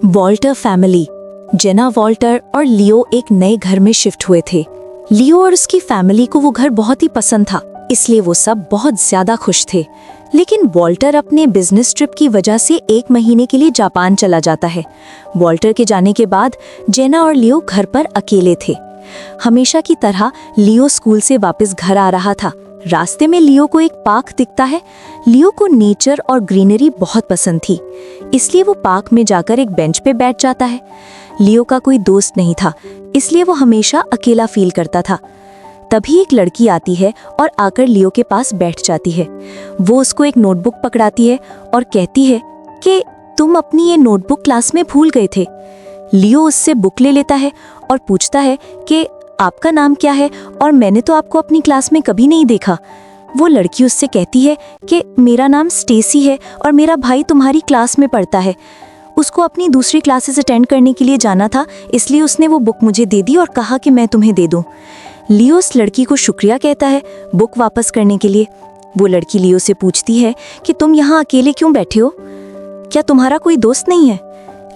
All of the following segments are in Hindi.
Walter family. जेना, वॉल्टर और लियो एक नए घर में शिफ्ट हुए थे। लियो और उसकी फैमिली को वो घर बहुत ही पसंद था, इसलिए वो सब बहुत ज्यादा खुश थे। लेकिन वॉल्टर अपने बिजनेस ट्रिप की वजह से 1 महीने के लिए जापान चला जाता है। वॉल्टर के जाने के बाद जेना और लियो घर पर अकेले थे। हमेशा की तरह लियो स्कूल से वापस घर आ रहा था। रास्ते में लियो को एक पार्क दिखता है। लियो को नेचर और ग्रीनरी बहुत पसंद थी, इसलिए वो पार्क में जाकर एक बेंच पे बैठ जाता है। लियो का कोई दोस्त नहीं था, इसलिए वो हमेशा अकेला फील करता था। तभी एक लड़की आती है और आकर लियो के पास बैठ जाती है। वो उसको एक नोटबुक पकड़ाती है और कहती है कि तुम अपनी ये नोटबुक क्लास में भूल गए थे। लियो उससे बुक ले लेता है और पूछता है कि आपका नाम क्या है, और मैंने तो आपको अपनी क्लास में कभी नहीं देखा। वो लड़की उससे कहती है कि मेरा नाम स्टेसी है और मेरा भाई तुम्हारी क्लास में पढ़ता है। उसको अपनी दूसरी क्लासेस अटेंड करने के लिए जाना था, इसलिए उसने वो बुक मुझे दे दी और कहा कि मैं तुम्हें दे दूं। लियो उस लड़की को शुक्रिया कहता है बुक वापस करने के लिए। वो लड़की लियो से पूछती है कि तुम यहाँ अकेले क्यों बैठे हो, क्या तुम्हारा कोई दोस्त नहीं है?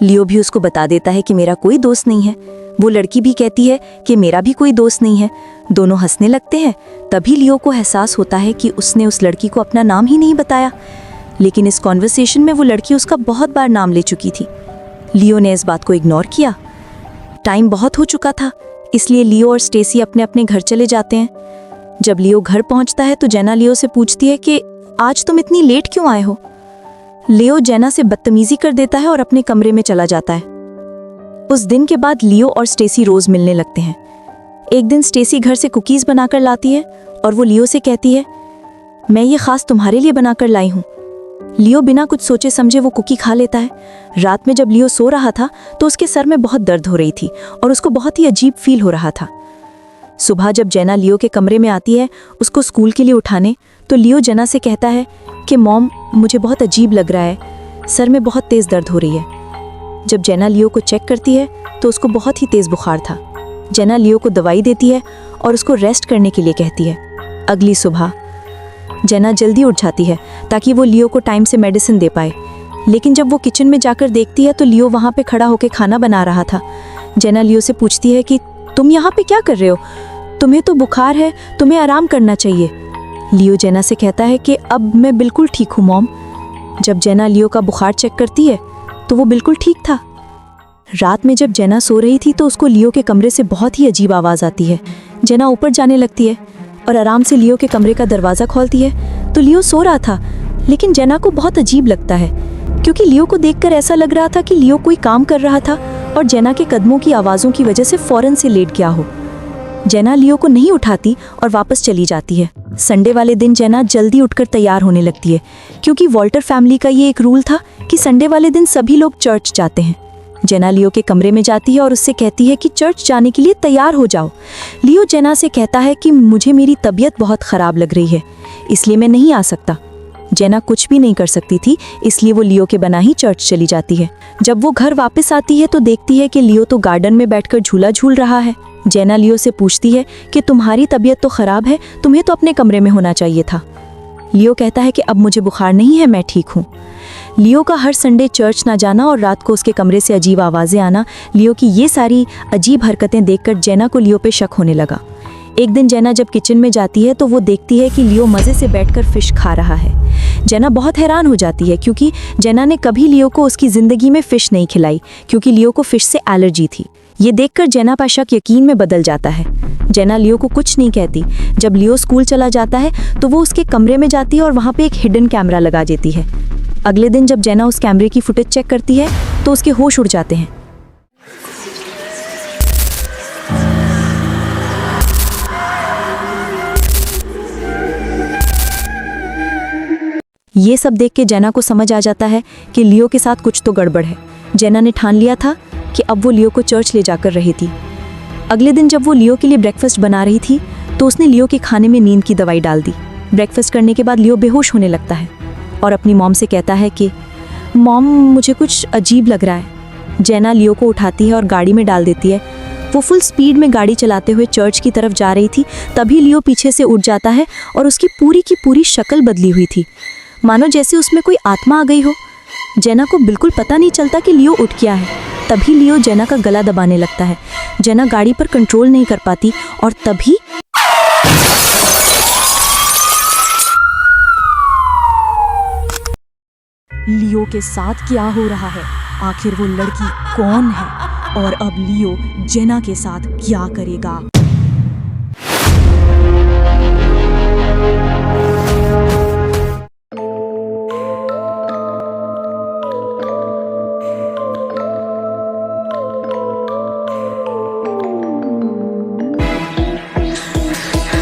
लियो भी उसको बता देता है कि मेरा कोई दोस्त नहीं है। वो लड़की भी कहती है कि मेरा भी कोई दोस्त नहीं है। दोनों हंसने लगते हैं। तभी लियो को एहसास होता है कि उसने उस लड़की को अपना नाम ही नहीं बताया, लेकिन इस कॉन्वर्सेशन में वो लड़की उसका बहुत बार नाम ले चुकी थी। लियो ने इस बात को इग्नोर किया। टाइम बहुत हो चुका था, इसलिए लियो और स्टेसी अपने अपने घर चले जाते हैं। जब लियो घर पहुंचता है तो जेना लियो से पूछती है कि आज तुम इतनी लेट क्यों आए हो? लियो जेना से बदतमीजी कर देता है और अपने कमरे में चला जाता है। उस दिन के बाद लियो और स्टेसी रोज मिलने लगते हैं। एक दिन स्टेसी घर से कुकीज बनाकर लाती है और वो लियो से कहती है मैं ये खास तुम्हारे लिए बनाकर लाई हूँ। लियो बिना कुछ सोचे समझे वो कुकी खा लेता है। रात में जब लियो सो रहा था तो उसके सर में बहुत दर्द हो रही थी और उसको बहुत ही अजीब फील हो रहा था। सुबह जब जेना लियो के कमरे में आती है उसको स्कूल के लिए उठाने, तो लियो जेना से कहता है कि मॉम, मुझे बहुत अजीब लग रहा है, सर में बहुत तेज़ दर्द हो रही है। जब जेना लियो को चेक करती है तो उसको बहुत ही तेज़ बुखार था। जेना लियो को दवाई देती है और उसको रेस्ट करने के लिए कहती है। अगली सुबह जेना जल्दी उठ जाती है ताकि वो लियो को टाइम से मेडिसिन दे पाए, लेकिन जब वो किचन में जाकर देखती है तो लियो वहाँ पे खड़ा होकर खाना बना रहा था। जेना लियो से पूछती है कि तुम यहाँ पे क्या कर रहे हो? तुम्हें तो बुखार है, तुम्हें आराम करना चाहिए। लियो जेना से कहता है कि अब मैं बिल्कुल ठीक हूँ मॉम। जब जेना लियो का बुखार चेक करती है तो वो बिल्कुल ठीक था। रात में जब जेना सो रही थी तो उसको लियो के कमरे से बहुत ही अजीब आवाज़ आती है। जेना ऊपर जाने लगती है और आराम से लियो के कमरे का दरवाज़ा खोलती है तो लियो सो रहा था, लेकिन जेना को बहुत अजीब लगता है क्योंकि लियो को देखकर ऐसा लग रहा था कि लियो कोई काम कर रहा था और जेना के कदमों की आवाज़ों की वजह से फ़ौरन से लेट गया हो। जेना लियो को नहीं उठाती और वापस चली जाती है। संडे वाले दिन जेना जल्दी उठकर तैयार होने लगती है क्योंकि वॉल्टर फैमिली का ये एक रूल था कि संडे वाले दिन सभी लोग चर्च जाते हैं। जेना लियो के कमरे में जाती है और उससे कहती है कि चर्च जाने के लिए तैयार हो जाओ। लियो जेना से कहता है कि मुझे मेरी तबीयत बहुत ख़राब लग रही है, इसलिए मैं नहीं आ सकता। जेना कुछ भी नहीं कर सकती थी, इसलिए वो लियो के बना ही चर्च चली जाती है। जब वो घर वापस आती है तो देखती है कि लियो तो गार्डन में बैठकर झूला झूल रहा है। जेना लियो से पूछती है कि तुम्हारी तबीयत तो ख़राब है, तुम्हें तो अपने कमरे में होना चाहिए था। लियो कहता है कि अब मुझे बुखार नहीं है, मैं ठीक हूँ। लियो का हर संडे चर्च ना जाना और रात को उसके कमरे से अजीब आवाज़ें आना, लियो की ये सारी अजीब हरकतें देखकर जेना को लियो पे शक होने लगा। एक दिन जेना जब किचन में जाती है तो वो देखती है कि लियो मज़े से बैठकर फ़िश खा रहा है। जेना बहुत हैरान हो जाती है क्योंकि जेना ने कभी लियो को उसकी ज़िंदगी में फ़िश नहीं खिलाई क्योंकि लियो को फ़िश से एलर्जी थी। ये देखकर जेना का शक यकीन में बदल जाता है। जेना लियो को कुछ नहीं कहती। जब लियो स्कूल चला जाता है तो वो उसके कमरे में जाती है और वहाँ पे एक हिडन कैमरा लगा देती है। अगले दिन जब जेना उस कैमरे की फुटेज चेक करती है तो उसके होश उड़ जाते हैं। ये सब देख के जेना को समझ आ जाता है कि लियो के साथ कुछ तो गड़बड़ है। जेना ने ठान लिया था कि अब वो लियो को चर्च ले जाकर रही थी। अगले दिन जब वो लियो के लिए ब्रेकफास्ट बना रही थी तो उसने लियो के खाने में नींद की दवाई डाल दी। ब्रेकफास्ट करने के बाद लियो बेहोश होने लगता है और अपनी मॉम से कहता है कि मॉम, मुझे कुछ अजीब लग रहा है। जेना लियो को उठाती है और गाड़ी में डाल देती है वो फुल स्पीड में गाड़ी चलाते हुए चर्च की तरफ जा रही थी। तभी लियो पीछे से उठ जाता है और उसकी पूरी की पूरी शक्ल बदली हुई थी, मानो जैसे उसमें कोई आत्मा आ गई हो। जेना को बिल्कुल पता नहीं चलता कि लियो उठ गया है। तभी लियो जेना का गला दबाने लगता है। जेना गाड़ी पर कंट्रोल नहीं कर पाती और तभी लियो के साथ क्या हो रहा है, आखिर वो लड़की कौन है और अब लियो जेना के साथ क्या करेगा।